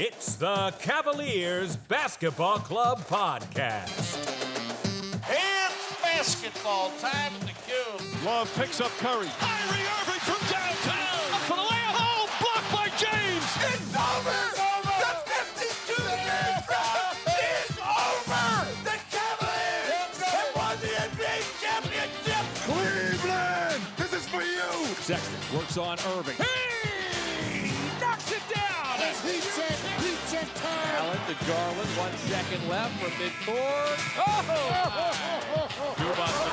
It's the Cavaliers Basketball Club Podcast. It's basketball time in the Cube. Love picks up Curry. Kyrie Irving from downtown. Up for the layup. Oh, blocked by James. It's over. The 52-year drought is over. The Cavaliers have won the NBA championship. Cleveland, this is for you. Sexton works on Irving. He knocks it down. Heat time. Allen to Garland, 1 second left from midcourt.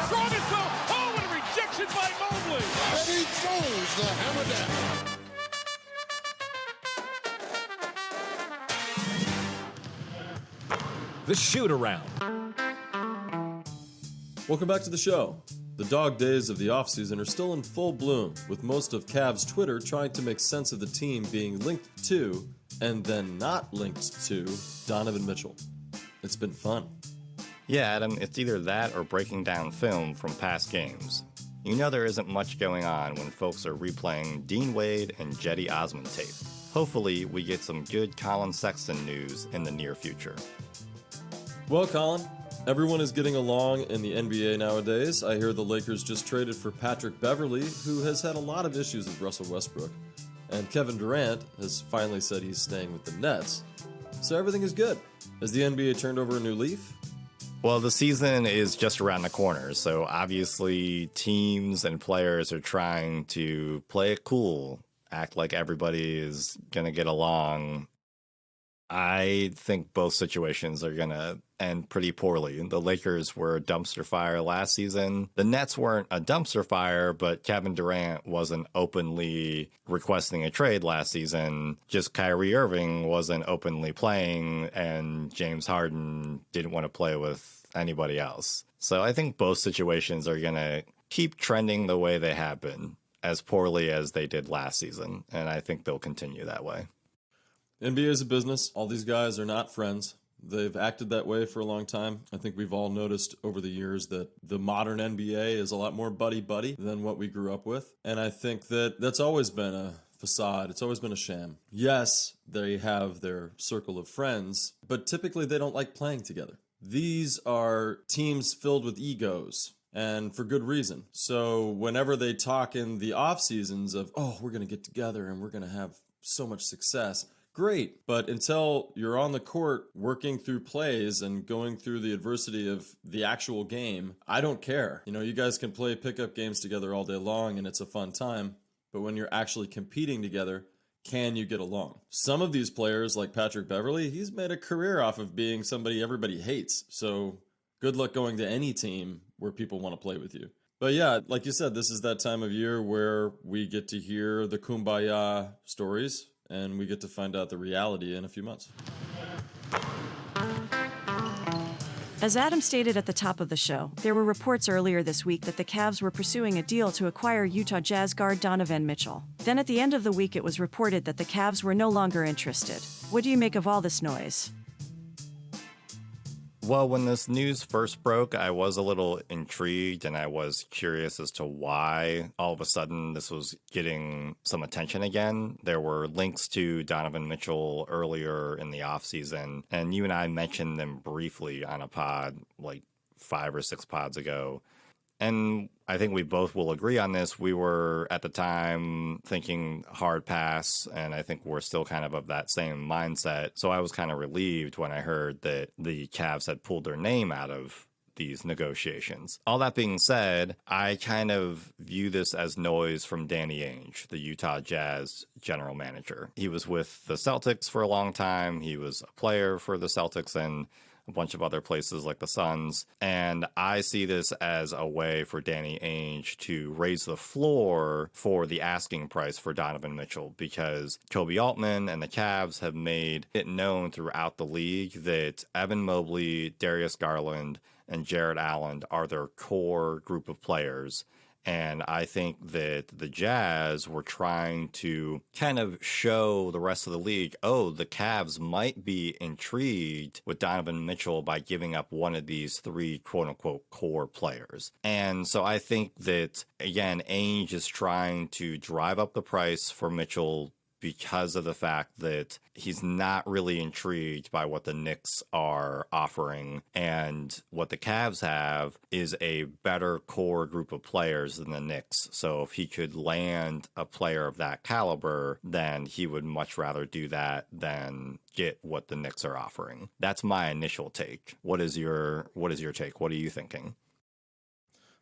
Strong as well. Oh, and a rejection by Mobley. And he throws the hammer down. The Shoot Around. Welcome back to the show. The dog days of the offseason are still in full bloom, with most of Cavs Twitter trying to make sense of the team being linked to, and then not linked to, Donovan Mitchell. It's been fun. Yeah, Adam, it's either that or breaking down film from past games. You know there isn't much going on when folks are replaying Dean Wade and Jetty Osman tape. Hopefully, we get some good Colin Sexton news in the near future. Well, Colin, everyone is getting along in the NBA nowadays. I hear the Lakers just traded for Patrick Beverley, who has had a lot of issues with Russell Westbrook. And Kevin Durant has finally said he's staying with the Nets. So everything is good. Has the NBA turned over a new leaf? Well, the season is just around the corner, so obviously teams and players are trying to play it cool, act like everybody is going to get along. I think both situations are going to end pretty poorly. The Lakers were a dumpster fire last season. The Nets weren't a dumpster fire, but Kevin Durant wasn't openly requesting a trade last season. Just Kyrie Irving wasn't openly playing, and James Harden didn't want to play with anybody else. So I think both situations are going to keep trending the way they have been, as poorly as they did last season, and I think they'll continue that way. NBA is a business. All these guys are not friends. They've acted that way for a long time. I think we've all noticed over the years that the modern NBA is a lot more buddy-buddy than what we grew up with. And I think that that's always been a facade. It's always been a sham. Yes, they have their circle of friends, but typically they don't like playing together. These are teams filled with egos, and for good reason. So whenever they talk in the off seasons of, oh, we're going to get together and we're going to have so much success, great, but until you're on the court working through plays and going through the adversity of the actual game, I don't care. You know, you guys can play pickup games together all day long and it's a fun time, but when you're actually competing together, can you get along? Some of these players, like Patrick Beverley, he's made a career off of being somebody everybody hates. So good luck going to any team where people want to play with you. But yeah, like you said, this is that time of year where we get to hear the kumbaya stories, and we get to find out the reality in a few months. As Adam stated at the top of the show, there were reports earlier this week that the Cavs were pursuing a deal to acquire Utah Jazz guard Donovan Mitchell. Then at the end of the week, it was reported that the Cavs were no longer interested. What do you make of all this noise? Well, when this news first broke, I was a little intrigued and I was curious as to why all of a sudden this was getting some attention again. There were links to Donovan Mitchell earlier in the offseason, and you and I mentioned them briefly on a pod like 5 or 6 pods ago. And I think we both will agree on this. We were at the time thinking hard pass, and I think we're still kind of that same mindset. So I was kind of relieved when I heard that the Cavs had pulled their name out of these negotiations. All that being said, I kind of view this as noise from Danny Ainge, the Utah Jazz general manager. He was with the Celtics for a long time. He was a player for the Celtics and a bunch of other places like the Suns. And I see this as a way for Danny Ainge to raise the floor for the asking price for Donovan Mitchell, because Kobe Altman and the Cavs have made it known throughout the league that Evan Mobley, Darius Garland, and Jarrett Allen are their core group of players. And I think that the Jazz were trying to kind of show the rest of the league, oh, the Cavs might be intrigued with Donovan Mitchell by giving up one of these 3 quote-unquote core players. And so I think that, again, Ainge is trying to drive up the price for Mitchell because of the fact that he's not really intrigued by what the Knicks are offering. And what the Cavs have is a better core group of players than the Knicks. So if he could land a player of that caliber, then he would much rather do that than get what the Knicks are offering. That's my initial take. What is your take? What are you thinking?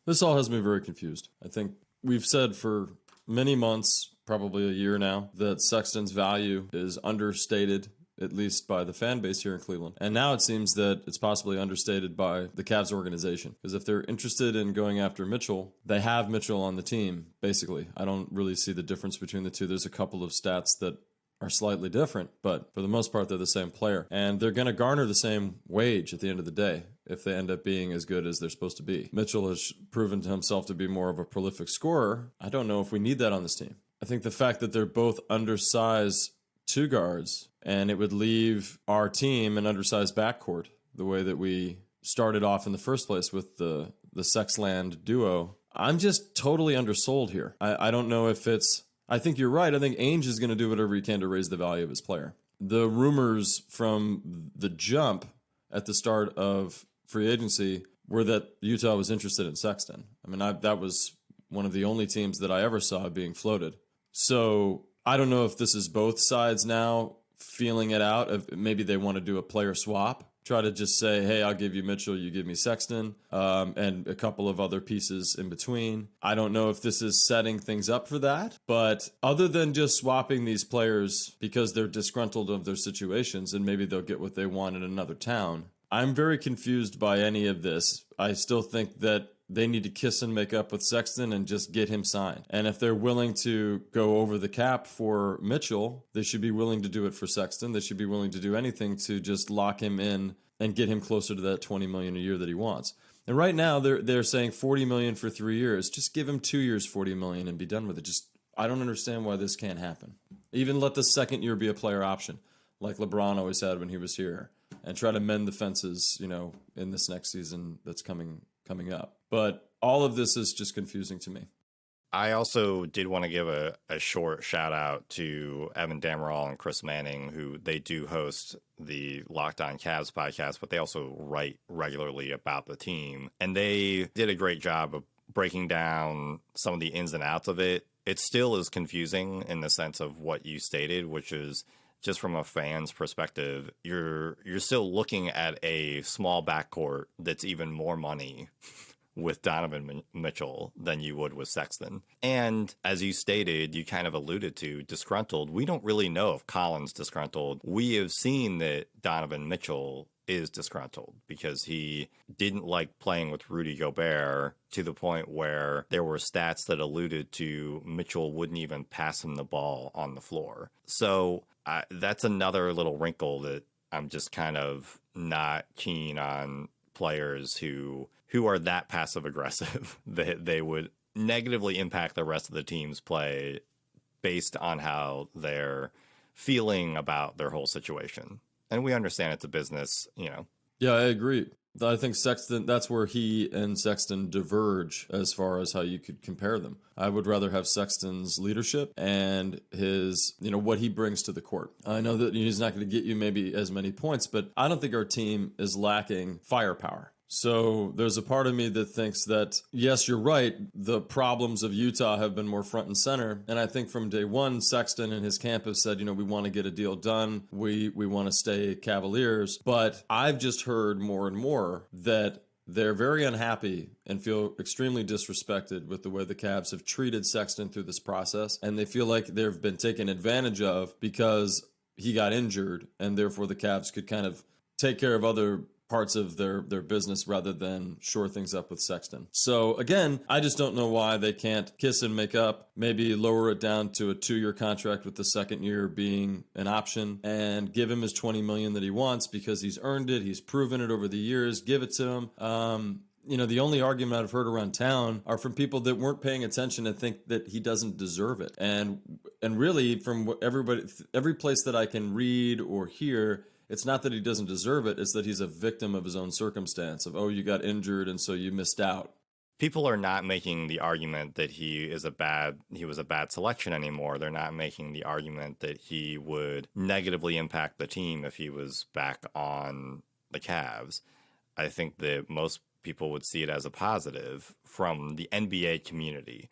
This all has me very confused. I think we've said for many months, probably a year now, that Sexton's value is understated, at least by the fan base here in Cleveland. And now it seems that it's possibly understated by the Cavs organization. Because if they're interested in going after Mitchell, they have Mitchell on the team, basically. I don't really see the difference between the two. There's a couple of stats that are slightly different, but for the most part, they're the same player. And they're going to garner the same wage at the end of the day if they end up being as good as they're supposed to be. Mitchell has proven to himself to be more of a prolific scorer. I don't know if we need that on this team. I think the fact that they're both undersized two guards, and it would leave our team an undersized backcourt, the way that we started off in the first place with the Sexland duo. I'm just totally undersold here. I don't know if it's... I think you're right. I think Ainge is going to do whatever he can to raise the value of his player. The rumors from the jump at the start of free agency were that Utah was interested in Sexton. I mean, that was one of the only teams that I ever saw being floated. So I don't know if this is both sides now feeling it out. If maybe they want to do a player swap. Try to just say, hey, I'll give you Mitchell, you give me Sexton, and a couple of other pieces in between. I don't know if this is setting things up for that, but other than just swapping these players because they're disgruntled of their situations and maybe they'll get what they want in another town, I'm very confused by any of this. I still think that they need to kiss and make up with Sexton and just get him signed. And if they're willing to go over the cap for Mitchell, they should be willing to do it for Sexton. They should be willing to do anything to just lock him in and get him closer to that $20 million a year that he wants. And right now they're saying $40 million for 3 years. Just give him 2 years, $40 million, and be done with it. I don't understand why this can't happen. Even let the second year be a player option, like LeBron always had when he was here, and try to mend the fences, in this next season that's coming up. But all of this is just confusing to me. I also did want to give a short shout out to Evan Damerol and Chris Manning, who they do host the Locked On Cavs podcast, but they also write regularly about the team. And they did a great job of breaking down some of the ins and outs of it. It still is confusing in the sense of what you stated, which is just from a fan's perspective, you're still looking at a small backcourt that's even more money with Donovan Mitchell than you would with Sexton. And as you stated, you kind of alluded to disgruntled. We don't really know if Colin's disgruntled. We have seen that Donovan Mitchell is disgruntled because he didn't like playing with Rudy Gobert to the point where there were stats that alluded to Mitchell wouldn't even pass him the ball on the floor. So that's another little wrinkle that I'm just kind of not keen on players who are that passive aggressive that they would negatively impact the rest of the team's play based on how they're feeling about their whole situation. And we understand it's a business, Yeah, I agree. I think Sexton, that's where he and Sexton diverge as far as how you could compare them. I would rather have Sexton's leadership and his, what he brings to the court. I know that he's not going to get you maybe as many points, but I don't think our team is lacking firepower. So there's a part of me that thinks that, yes, you're right, the problems of Utah have been more front and center. And I think from day one, Sexton and his camp have said, we want to get a deal done. We want to stay Cavaliers. But I've just heard more and more that they're very unhappy and feel extremely disrespected with the way the Cavs have treated Sexton through this process. And they feel like they've been taken advantage of because he got injured, and therefore the Cavs could kind of take care of other parts of their business rather than shore things up with Sexton. So again, I just don't know why they can't kiss and make up, maybe lower it down to a 2-year contract with the second year being an option, and give him his $20 million that he wants because he's earned it. He's proven it over the years. Give it to him. The only argument I've heard around town are from people that weren't paying attention and think that he doesn't deserve it. And really, from what every place that I can read or hear, it's not that he doesn't deserve it. It's that he's a victim of his own circumstance of, you got injured and so you missed out. people are not making the argument that he was a bad selection anymore. They're not making the argument that he would negatively impact the team if he was back on the Cavs. I think that most people would see it as a positive from the NBA community.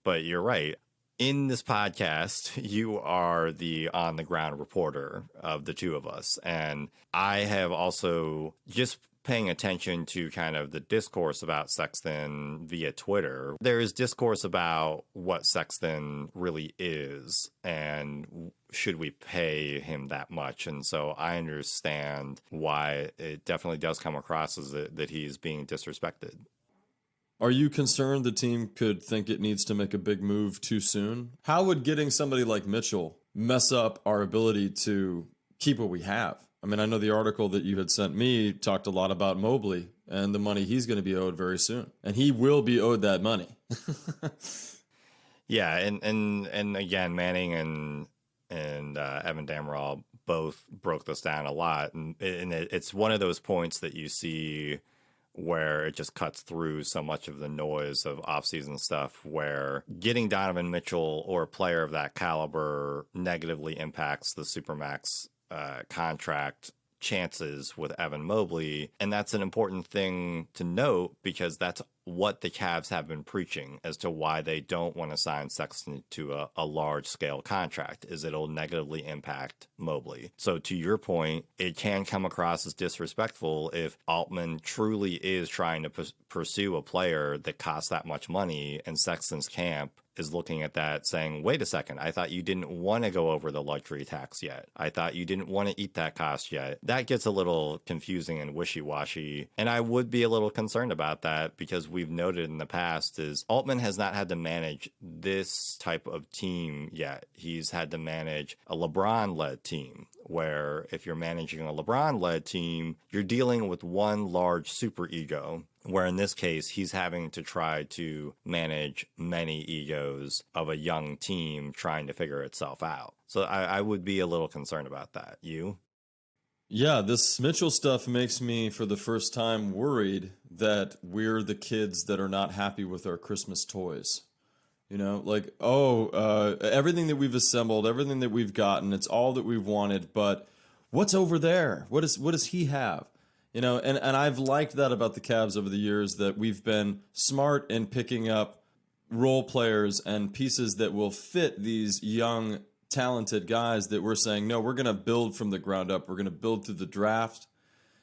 But you're right. In this podcast, you are the on-the-ground reporter of the two of us. And I have also just paying attention to kind of the discourse about Sexton via Twitter. There is discourse about what Sexton really is and should we pay him that much. And so I understand why it definitely does come across as that he's being disrespected. Are you concerned the team could think it needs to make a big move too soon? How would getting somebody like Mitchell mess up our ability to keep what we have? I mean, I know the article that you had sent me talked a lot about Mobley and the money he's going to be owed very soon. And he will be owed that money. Yeah, and again, Manning and Evan Dammerall both broke this down a lot. And it's one of those points that you see where it just cuts through so much of the noise of offseason stuff, where getting Donovan Mitchell or a player of that caliber negatively impacts the Supermax contract chances with Evan Mobley. And that's an important thing to note because that's what the Cavs have been preaching as to why they don't want to sign Sexton to a large-scale contract, is it'll negatively impact Mobley. So to your point, it can come across as disrespectful if Altman truly is trying to pursue a player that costs that much money and Sexton's camp is looking at that saying, wait a second, I thought you didn't want to go over the luxury tax yet. I thought you didn't want to eat that cost yet. That gets a little confusing and wishy-washy. And I would be a little concerned about that because we've noted in the past is Altman has not had to manage this type of team yet. He's had to manage a LeBron-led team, where if you're managing a LeBron-led team, you're dealing with one large super ego, where in this case, he's having to try to manage many egos of a young team trying to figure itself out. So I would be a little concerned about that. You? Yeah, this Mitchell stuff makes me, for the first time, worried that we're the kids that are not happy with our Christmas toys. You know, like, everything that we've assembled, everything that we've gotten, it's all that we've wanted, but what's over there? What does he have? You know, and I've liked that about the Cavs over the years, that we've been smart in picking up role players and pieces that will fit these young, talented guys that we're saying, no, we're going to build from the ground up. We're going to build through the draft,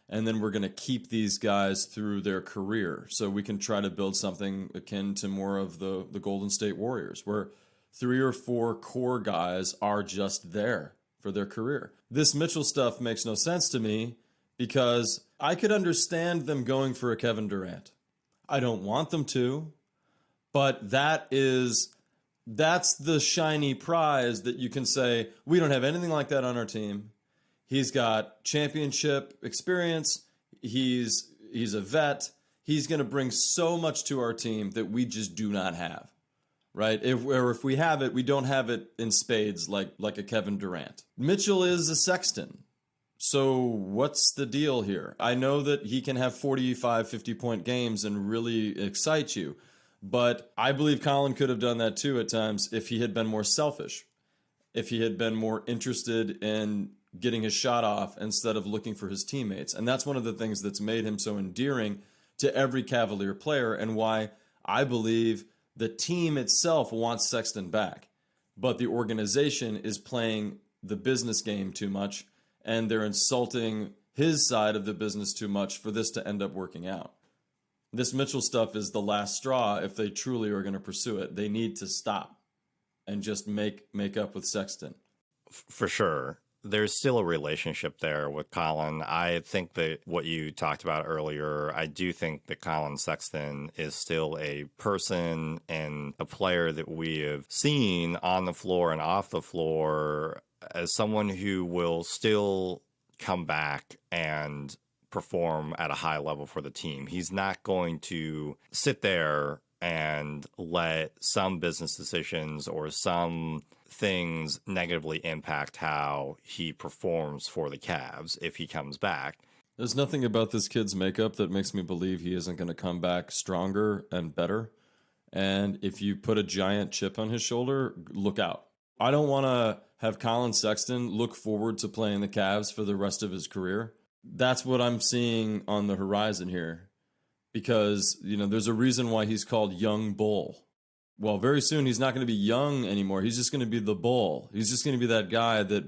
and then we're going to keep these guys through their career. So we can try to build something akin to more of the Golden State Warriors, where 3 or 4 core guys are just there for their career. This Mitchell stuff makes no sense to me, because I could understand them going for a Kevin Durant. I don't want them to, but that's the shiny prize that you can say, we don't have anything like that on our team. He's got championship experience. He's a vet. He's going to bring so much to our team that we just do not have, right? If we have it, we don't have it in spades like a Kevin Durant. Mitchell is a Sexton. So what's the deal here? I know that he can have 45, 50-point games and really excite you, but I believe Colin could have done that too at times if he had been more selfish, if he had been more interested in getting his shot off instead of looking for his teammates. And that's one of the things that's made him so endearing to every Cavalier player, and why I believe the team itself wants Sexton back, but the organization is playing the business game too much, and they're insulting his side of the business too much for this to end up working out. This Mitchell stuff is the last straw if they truly are going to pursue it. They need to stop and just make up with Sexton. For sure. There's still a relationship there with Colin. I think that what you talked about earlier, I do think that Colin Sexton is still a person and a player that we have seen on the floor and off the floor as someone who will still come back and perform at a high level for the team. He's not going to sit there and let some business decisions or some things negatively impact how he performs for the Cavs if he comes back. There's nothing about this kid's makeup that makes me believe he isn't going to come back stronger and better. And if you put a giant chip on his shoulder, look out. I don't want to have Colin Sexton look forward to playing the Cavs for the rest of his career. That's what I'm seeing on the horizon here. Because, there's a reason why he's called Young Bull. Well, very soon he's not going to be young anymore. He's just going to be the Bull. He's just going to be that guy that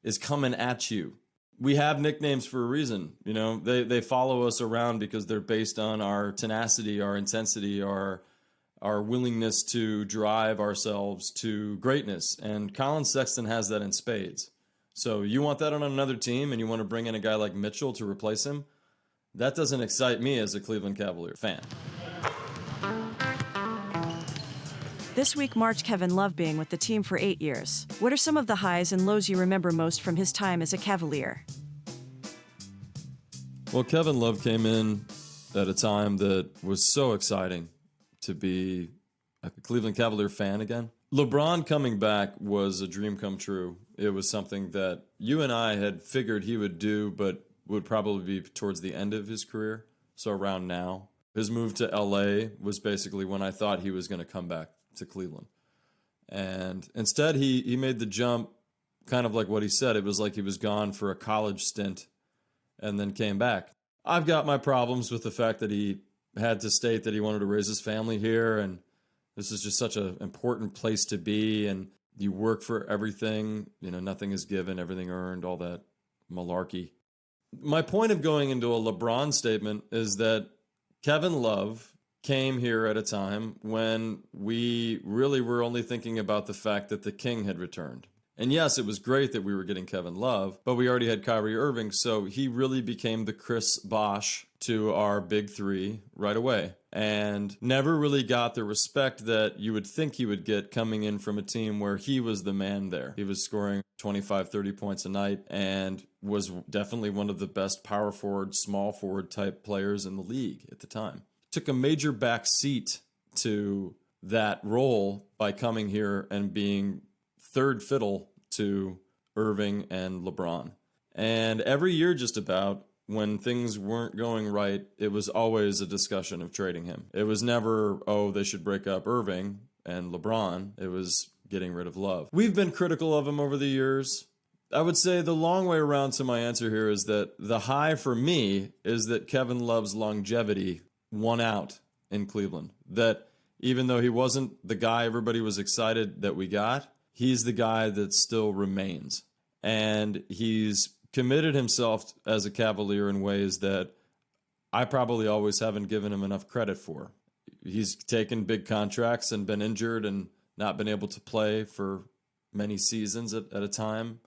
is coming at you. We have nicknames for a reason. They follow us around because they're based on our tenacity, our intensity, our willingness to drive ourselves to greatness. And Colin Sexton has that in spades. So you want that on another team and you want to bring in a guy like Mitchell to replace him? That doesn't excite me as a Cleveland Cavalier fan. This week marked Kevin Love being with the team for 8 years. What are some of the highs and lows you remember most from his time as a Cavalier? Well, Kevin Love came in at a time that was so exciting to be a Cleveland Cavalier fan again. LeBron coming back was a dream come true. It was something that you and I had figured he would do, but would probably be towards the end of his career, so around now. His move to LA was basically when I thought he was going to come back to Cleveland. And instead, he made the jump kind of like what he said. It was like he was gone for a college stint and then came back. I've got my problems with the fact that he had to state that he wanted to raise his family here, and this is just such an important place to be, and you work for everything, nothing is given, everything earned, all that malarkey. My point of going into a LeBron statement is that Kevin Love came here at a time when we really were only thinking about the fact that the king had returned. And yes, it was great that we were getting Kevin Love, but we already had Kyrie Irving, so he really became the Chris Bosh to our big three right away. And never really got the respect that you would think he would get coming in from a team where he was the man there. He was scoring 25, 30 points a night and was definitely one of the best power forward, small forward type players in the league at the time. Took a major back seat to that role by coming here and being third fiddle to Irving and LeBron. And every year just about, when things weren't going right, it was always a discussion of trading him. It was never, they should break up Irving and LeBron. It was getting rid of Love. We've been critical of him over the years. I would say the long way around to my answer here is that the high for me is that Kevin Love's longevity won out in Cleveland. That even though he wasn't the guy everybody was excited that we got, he's the guy that still remains. And he's committed himself as a Cavalier in ways that I probably always haven't given him enough credit for. He's taken big contracts and been injured and not been able to play for many seasons at a time.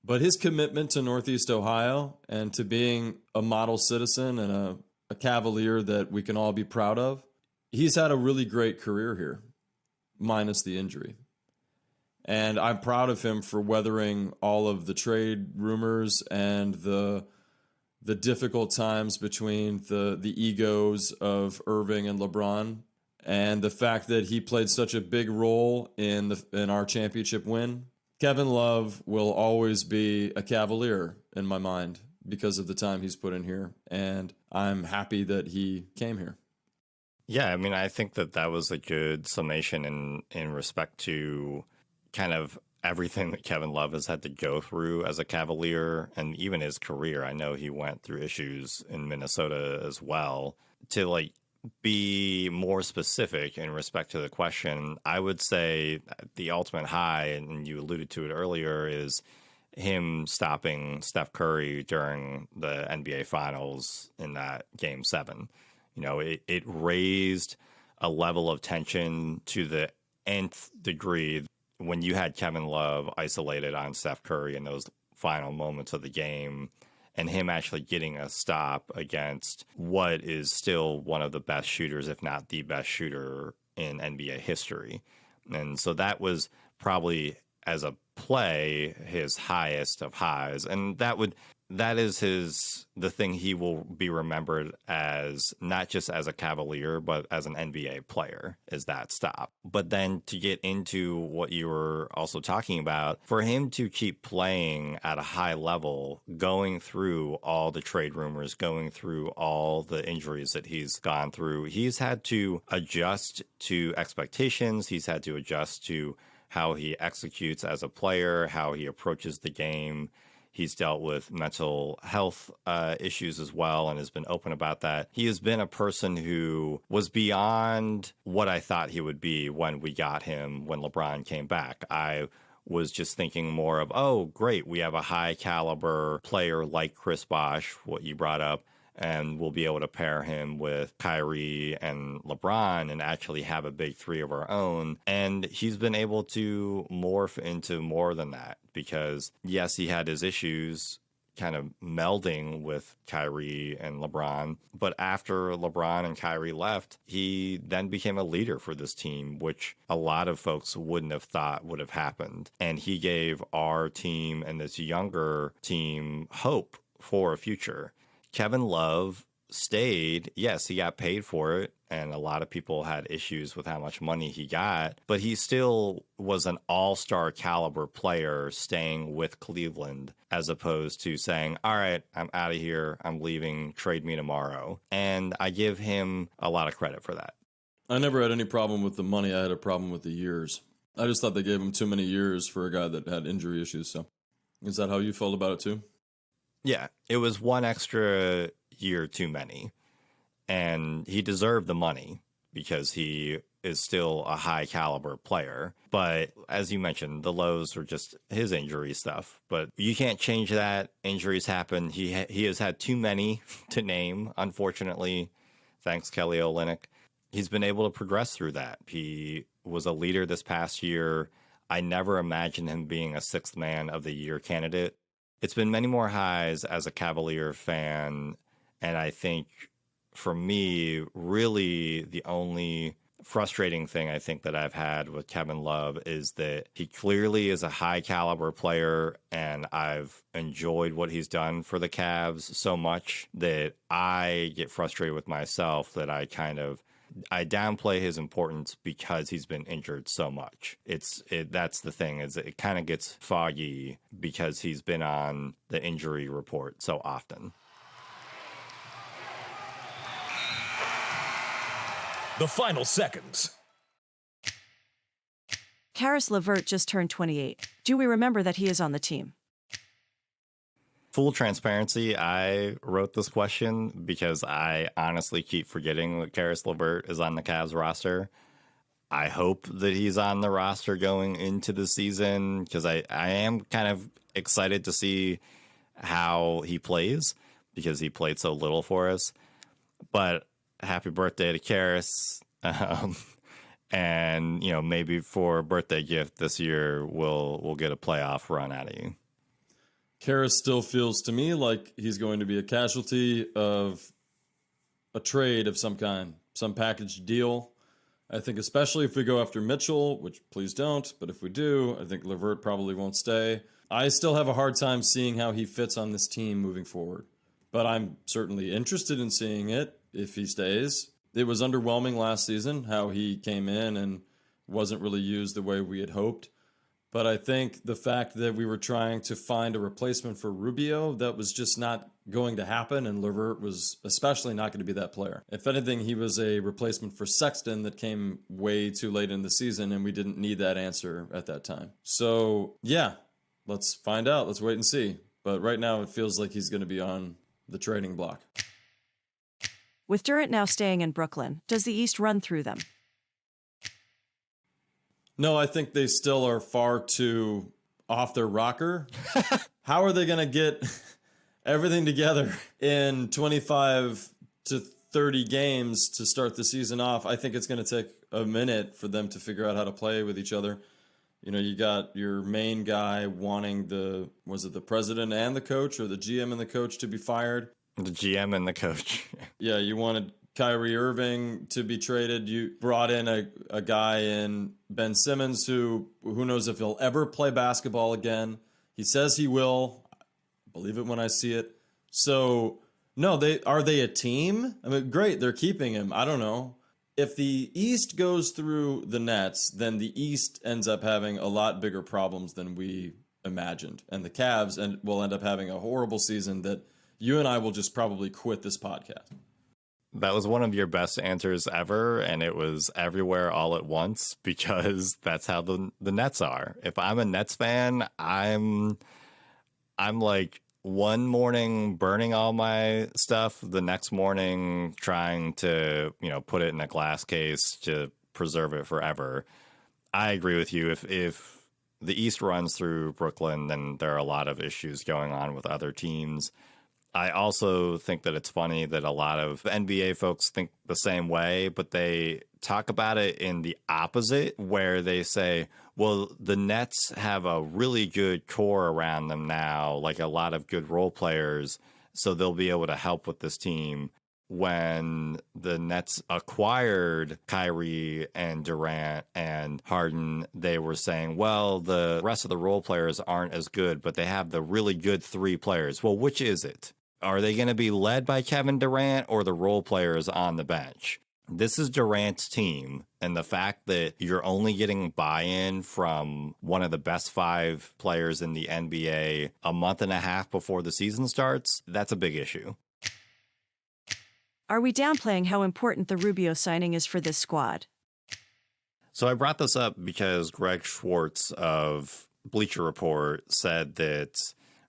But his commitment to Northeast Ohio and to being a model citizen and a Cavalier that we can all be proud of, he's had a really great career here, minus the injury. And I'm proud of him for weathering all of the trade rumors and the difficult times between the egos of Irving and LeBron, and the fact that he played such a big role in our championship win. Kevin Love will always be a Cavalier in my mind because of the time he's put in here, and I'm happy that he came here. Yeah, I mean, I think that was a good summation in respect to kind of everything that Kevin Love has had to go through as a Cavalier, and even his career. I know he went through issues in Minnesota as well. To be more specific in respect to the question, I would say the ultimate high, and you alluded to it earlier, is him stopping Steph Curry during the NBA Finals in that Game 7. It raised a level of tension to the nth degree when you had Kevin Love isolated on Steph Curry in those final moments of the game, and him actually getting a stop against what is still one of the best shooters, if not the best shooter in NBA history. And so that was probably, as a play, his highest of highs. And that would that is the thing he will be remembered as, not just as a Cavalier, but as an NBA player, is that stop. But then to get into what you were also talking about, for him to keep playing at a high level, going through all the trade rumors, going through all the injuries that he's gone through, he's had to adjust to expectations. He's had to adjust to how he executes as a player, how he approaches the game. He's dealt with mental health issues as well and has been open about that. He has been a person who was beyond what I thought he would be when we got him when LeBron came back. I was just thinking more of, oh, great, we have a high caliber player like Chris Bosh, what you brought up, and we'll be able to pair him with Kyrie and LeBron and actually have a big three of our own. And he's been able to morph into more than that because, yes, he had his issues kind of melding with Kyrie and LeBron. But after LeBron and Kyrie left, he then became a leader for this team, which a lot of folks wouldn't have thought would have happened. And he gave our team and this younger team hope for a future. Kevin Love stayed. Yes, he got paid for it, and a lot of people had issues with how much money he got, but he still was an all-star caliber player staying with Cleveland as opposed to saying, all right, I'm out of here, I'm leaving, trade me tomorrow. And I give him a lot of credit for that. I never had any problem with the money. I had a problem with the years. I just thought they gave him too many years for a guy that had injury issues. So is that how you felt about it too? Yeah, it was one extra year too many. And he deserved the money because he is still a high caliber player. But as you mentioned, the lows were just his injury stuff. But you can't change that. Injuries happen. He has had too many to name, unfortunately. Thanks, Kelly Olynyk. He's been able to progress through that. He was a leader this past year. I never imagined him being a sixth man of the year candidate. It's been many more highs as a Cavalier fan, and I think for me, really the only frustrating thing I think that I've had with Kevin Love is that he clearly is a high caliber player, and I've enjoyed what he's done for the Cavs so much that I get frustrated with myself that I downplay his importance because he's been injured so much. That's the thing, is it kind of gets foggy because he's been on the injury report so often. The final seconds. Caris LeVert just turned 28. Do we remember that he is on the team? Full transparency, I wrote this question because I honestly keep forgetting that Caris LeVert is on the Cavs roster. I hope that he's on the roster going into the season because I am kind of excited to see how he plays because he played so little for us. But happy birthday to Caris. And, maybe for a birthday gift this year, we'll get a playoff run out of you. Caris still feels to me like he's going to be a casualty of a trade of some kind, some package deal. I think especially if we go after Mitchell, which please don't, but if we do, I think LeVert probably won't stay. I still have a hard time seeing how he fits on this team moving forward, but I'm certainly interested in seeing it if he stays. It was underwhelming last season how he came in and wasn't really used the way we had hoped. But I think the fact that we were trying to find a replacement for Rubio, that was just not going to happen, and LeVert was especially not going to be that player. If anything, he was a replacement for Sexton that came way too late in the season, and we didn't need that answer at that time. So, yeah, let's find out. Let's wait and see. But right now, it feels like he's going to be on the trading block. With Durant now staying in Brooklyn, does the East run through them? No, I think they still are far too off their rocker. How are they going to get everything together in 25 to 30 games to start the season off? I think it's going to take a minute for them to figure out how to play with each other. You got your main guy wanting the president and the coach, or the GM and the coach, to be fired? The GM and the coach. Yeah, you wanted Kyrie Irving to be traded. You brought in a guy in Ben Simmons who knows if he'll ever play basketball again. He says he will. believe it when I see it. So, no, are they a team? I mean, great, they're keeping him. I don't know. If the East goes through the Nets, then the East ends up having a lot bigger problems than we imagined. And the Cavs will end up having a horrible season that you and I will just probably quit this podcast. That was one of your best answers ever, and it was everywhere all at once, because that's how the Nets are. If I'm a Nets fan, I'm like one morning burning all my stuff, the next morning trying to, put it in a glass case to preserve it forever. I agree with you. If the East runs through Brooklyn, then there are a lot of issues going on with other teams. I also think that it's funny that a lot of NBA folks think the same way, but they talk about it in the opposite, where they say, well, the Nets have a really good core around them now, like a lot of good role players, so they'll be able to help with this team. When the Nets acquired Kyrie and Durant and Harden, they were saying, well, the rest of the role players aren't as good, but they have the really good three players. Well, which is it? Are they going to be led by Kevin Durant or the role players on the bench? This is Durant's team, and the fact that you're only getting buy-in from one of the best 5 players in the NBA a month and a half before the season starts, that's a big issue. Are we downplaying how important the Rubio signing is for this squad? So I brought this up because Greg Schwartz of Bleacher Report said that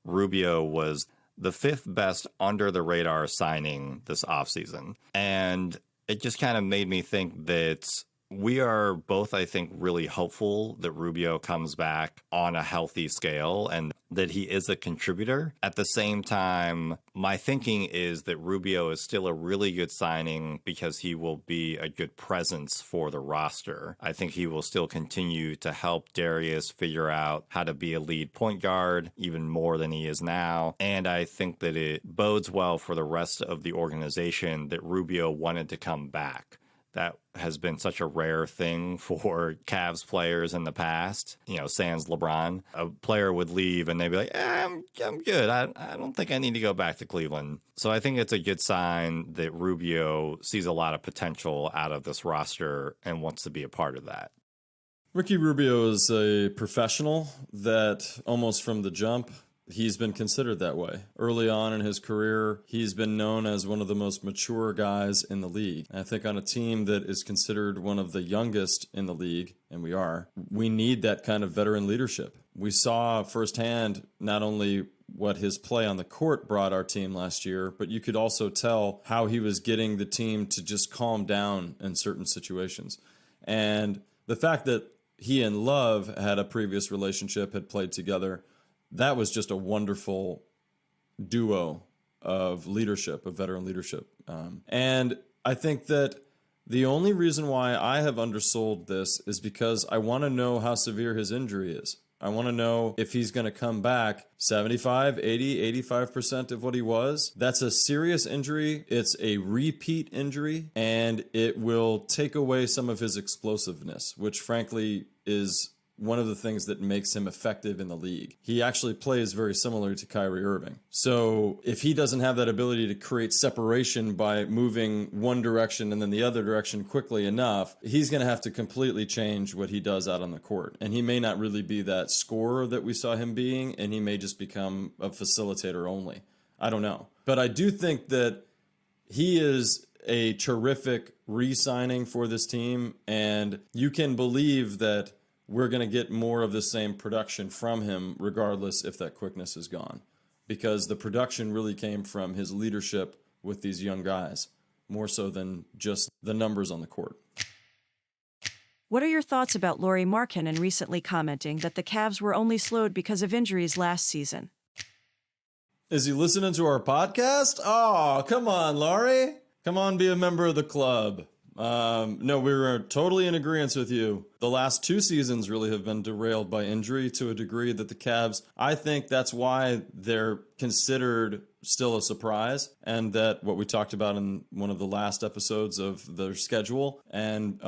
Rubio was the 5th best under-the-radar signing this offseason. And it just kind of made me think that we are both, I think, really hopeful that Rubio comes back on a healthy scale and that he is a contributor. At the same time, my thinking is that Rubio is still a really good signing because he will be a good presence for the roster. I think he will still continue to help Darius figure out how to be a lead point guard even more than he is now. And I think that it bodes well for the rest of the organization that Rubio wanted to come back. That has been such a rare thing for Cavs players in the past. Sans LeBron, a player would leave and they'd be like, I'm good. I don't think I need to go back to Cleveland. So I think it's a good sign that Rubio sees a lot of potential out of this roster and wants to be a part of that. Ricky Rubio is a professional that almost from the jump, he's been considered that way. Early on in his career, he's been known as one of the most mature guys in the league. And I think on a team that is considered one of the youngest in the league, and we need that kind of veteran leadership. We saw firsthand not only what his play on the court brought our team last year, but you could also tell how he was getting the team to just calm down in certain situations. And the fact that he and Love had a previous relationship, had played together, that was just a wonderful duo of leadership, of veteran leadership. And I think that the only reason why I have undersold this is because I want to know how severe his injury is. I want to know if he's going to come back 75, 80, 85% of what he was. That's a serious injury. It's a repeat injury, and it will take away some of his explosiveness, which frankly is one of the things that makes him effective in the league. He actually plays very similar to Kyrie Irving. So if he doesn't have that ability to create separation by moving one direction and then the other direction quickly enough, he's going to have to completely change what he does out on the court. And he may not really be that scorer that we saw him being, and he may just become a facilitator only. I don't know. But I do think that he is a terrific re-signing for this team, and you can believe that we're going to get more of the same production from him regardless if that quickness is gone, because the production really came from his leadership with these young guys, more so than just the numbers on the court. What are your thoughts about Lauri Markannen recently commenting that the Cavs were only slowed because of injuries last season? Is he listening to our podcast? Oh, come on, Lauri. Come on, be a member of the club. No, we were totally in agreement with you. The last 2 seasons really have been derailed by injury to a degree that the Cavs, I think that's why they're considered still a surprise, and that what we talked about in one of the last episodes of their schedule, and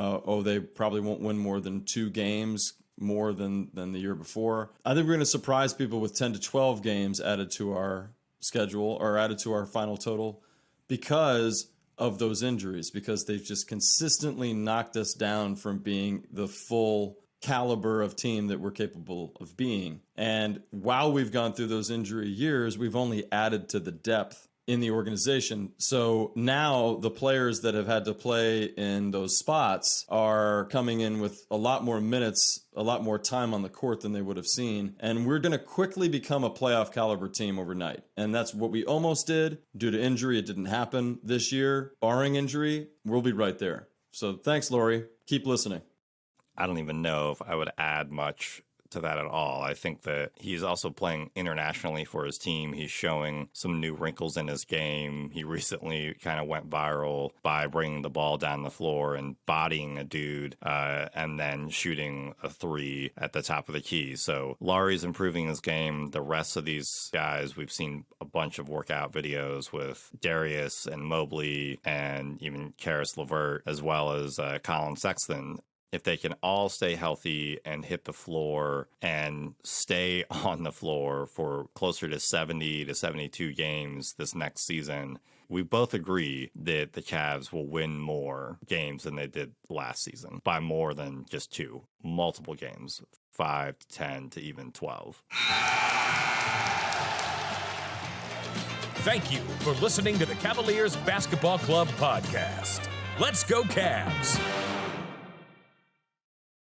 they probably won't win more than 2 games more than the year before. I think we're going to surprise people with 10 to 12 games added to our schedule or added to our final total because of those injuries, because they've just consistently knocked us down from being the full caliber of team that we're capable of being. And while we've gone through those injury years, we've only added to the depth in the organization. So now the players that have had to play in those spots are coming in with a lot more minutes, a lot more time on the court than they would have seen. And we're going to quickly become a playoff caliber team overnight. And that's what we almost did. Due to injury, it didn't happen this year. Barring injury, we'll be right there. So thanks, Lauri. Keep listening. I don't even know if I would add much to that at all. I think that he's also playing internationally for his team. He's showing some new wrinkles in his game. He recently kind of went viral by bringing the ball down the floor and bodying a dude and then shooting a three at the top of the key. So Lauri's improving his game. The rest of these guys, we've seen a bunch of workout videos with Darius and Mobley and even Caris LeVert, as well as Colin Sexton. If they can all stay healthy and hit the floor and stay on the floor for closer to 70 to 72 games this next season, we both agree that the Cavs will win more games than they did last season by more than just two, multiple games, 5 to 10 to even 12. Thank you for listening to the Cavaliers Basketball Club podcast. Let's go Cavs!